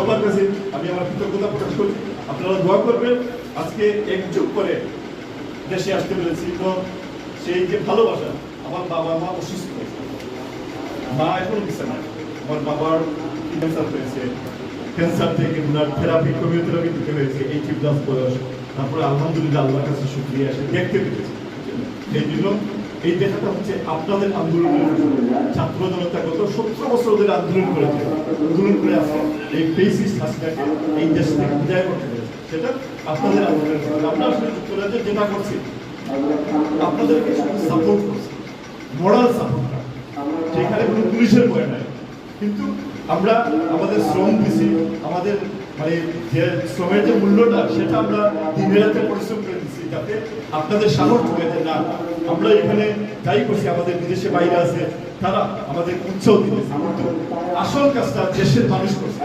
সবার কাছে আমি আমার কৃতজ্ঞতা প্রকাশ করি। আপনারা দোয়া করবেন। আজকে একযোগ করে দেশে আসতে পেরেছি, তো সেই যে ভালোবাসা, আমার বাবা মা অসুস্থ, মা এখনো বিছানায়, আমার বাবার ক্যান্সার হয়েছে, ক্যান্সার থেকে ওনার থেরাপি, হোমিওথেরাপি দিতে হয়েছে 80+ বয়স। তারপরে আলহামদুলিল্লাহ আল্লাহর কাছে শুকরিয়া এসে দেখতে পেরেছি। এই জন্য এই দেখাটা হচ্ছে আপনাদের আন্দোলনের ছাত্র জনতা গত 17 বছর ধরে আন্দোলন করেছে, আন্দোলন করে আছে এই ফেসিস্ট হাসিনাকে এই দেশ থেকে বিদায় করতে পেরেছে, সেটা আপনাদের আন্দোলনের ফলে। আমরা আসলে যুক্তরাজ্যে যেটা করছি আপনাদেরকে সাপোর্ট করছি, মোরাল সাপোর্ট, সেখানে কোনো পুলিশের ভয় নাই, কিন্তু আমরা আমাদের শ্রম দিছি, আমাদের মানে যে শ্রমের যে মূল্যটা সেটা আমরা দিনে রাতে পরিশ্রম করে দিচ্ছি, যাতে আপনাদের সামর্থ্য হয়েছে না আমরা এখানে যাই করছি, আমাদের বিদেশে বাইরে আছে তারা আমাদের উৎসাহ দিতেছে, কিন্তু আসল কাজটা দেশের মানুষ করছে।